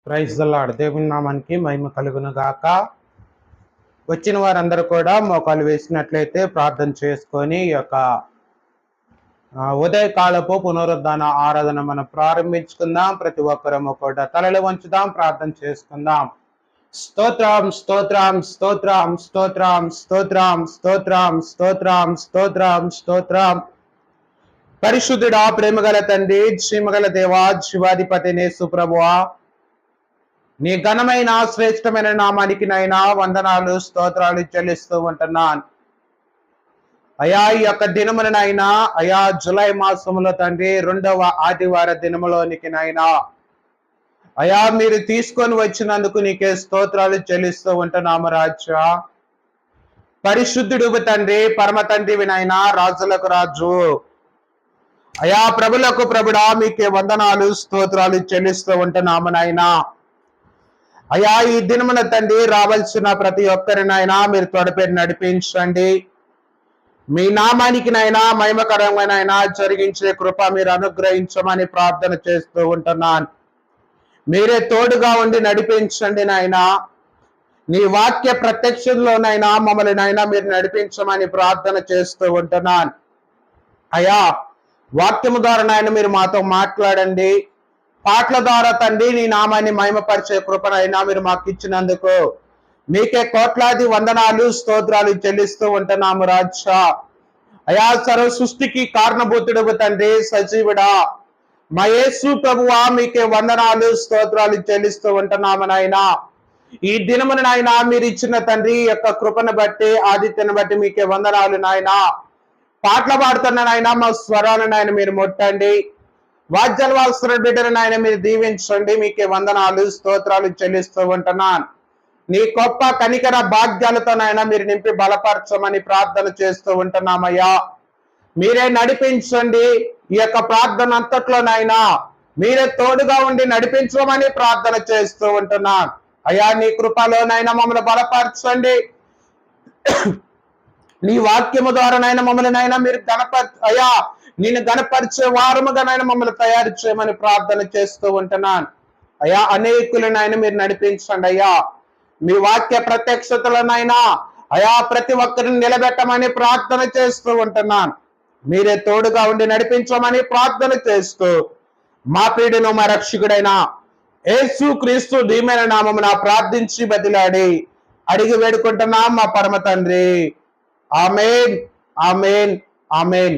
Praise the lord. దేవుని నామానికి మహిమ కలుగును గాక. వచ్చిన వారందరూ కూడా మోకాలు వేసినట్లయితే ప్రార్థన చేసుకొని ఈ యొక్క ఉదయకాలపు పునరుద్ధాన ఆరాధన మనం ప్రారంభించుకుందాం. ప్రతి ఒక్కరము కూడా తలలు వంచుదాం, ప్రార్థన చేసుకుందాం. స్తోత్రం స్తోత్రం స్తోత్రం స్తోత్రం స్తోత్రం స్తోత్రం స్తోత్రం స్తోత్రం స్తోత్రం. పరిశుద్ధుడా, ప్రేమగల తండ్రి, శ్రీమగల దేవా, శివాధిపతి యేసు ప్రభువా, నీ ఘనమైన శ్రేష్టమైన నామానికి నైనా వందనాలు స్తోత్రాలు చెల్లిస్తూ ఉంటున్నాను అయా. ఈ యొక్క దినమునైనా అయా, జులై మాసములో తండ్రి 2వ ఆదివార దినములోనికి నైనా అయా మీరు తీసుకొని వచ్చినందుకు నీకే స్తోత్రాలు చెల్లిస్తూ ఉంటున్నాము రాజా. పరిశుద్ధుడు తండ్రి, పరమ తండ్రివి నైనా, రాజులకు రాజు అయా, ప్రభులకు ప్రభుడా, మీకే వందనాలు స్తోత్రాలు చెల్లిస్తూ ఉంటున్నాము నాయనా. అయా, ఈ దినమున తండ్రి రావాల్సిన ప్రతి ఒక్కరినైనా మీరు తోడపేరు నడిపించండి. మీ నామానికి నైనా మహిమకరమైన జరిగించే కృప మీరు అనుగ్రహించమని ప్రార్థన చేస్తూ ఉంటున్నాను. మీరే తోడుగా ఉండి నడిపించండి నాయనా. నీ వాక్య ప్రత్యక్షంలోనైనా మమ్మల్ని నైనా మీరు నడిపించమని ప్రార్థన చేస్తూ ఉంటున్నాను అయా. వాక్యము ద్వారా నాయన మీరు మాతో మాట్లాడండి. పాటల ద్వారా తండ్రి నీ నామాన్ని మహిమపరిచే కృపనైనా మీరు మాకు ఇచ్చినందుకు మీకే కోట్లాది వందనాలు స్తోత్రాలు చెల్లిస్తూ ఉంటున్నాము రాజా. అయా, సర్వ సృష్టికి కారణభూతుడు తండ్రి, సజీవుడా మా యేసు ప్రభువా, మీకే వందనాలు స్తోత్రాలు చెల్లిస్తూ ఉంటున్నాము నాయనా. ఈ దినమున నాయన మీరు ఇచ్చిన తండ్రి యొక్క కృపను బట్టి, ఆదిత్యను బట్టి మీకే వందనాలు నాయనా. పాటలు పాడుతున్న నాయన మా స్వరాలను నాయన మీరు ముట్టండి. వాద్యాలు వాస్తున్న బిడ్డను నాయన మీరు దీవించండి. మీకే వందనాలు స్తోత్రాలు చెల్లిస్తూ ఉంటున్నాను. నీ గొప్ప కనికర భాగ్యాలతో నాయన మీరు నింపి బలపరచమని ప్రార్థన చేస్తూ ఉంటున్నామయ్యా. మీరే నడిపించండి. ఈ యొక్క ప్రార్థన అంతట్లో నాయన మీరే తోడుగా ఉండి నడిపించమని ప్రార్థన చేస్తూ ఉంటున్నాను అయ్యా. నీ కృపలోనైనా మమ్మల్ని బలపరచండి. నీ వాక్యము ద్వారా నైనా మమ్మల్ని నైనా మీరు అయ్యా నేను గణపరిచే వారముగా నైనా మమ్మల్ని తయారు చేయమని ప్రార్థన చేస్తూ ఉంటున్నాను అయ్యా. అనేకులనైనా మీరు నడిపించండి అయ్యా. మీ వాక్య ప్రత్యక్షతలనైనా అయా ప్రతి ఒక్కరిని నిలబెట్టమని ప్రార్థన చేస్తూ ఉంటున్నాను. మీరే తోడుగా ఉండి నడిపించమని ప్రార్థన చేస్తూ మా ప్రియుడును మా రక్షకుడైన యేసు క్రీస్తు దివ్యమైన నామమున ప్రార్థించి బతిలాడి అడిగి వేడుకుంటున్నాం మా పరమ తండ్రి. ఆమేన్, ఆమేన్, ఆమేన్.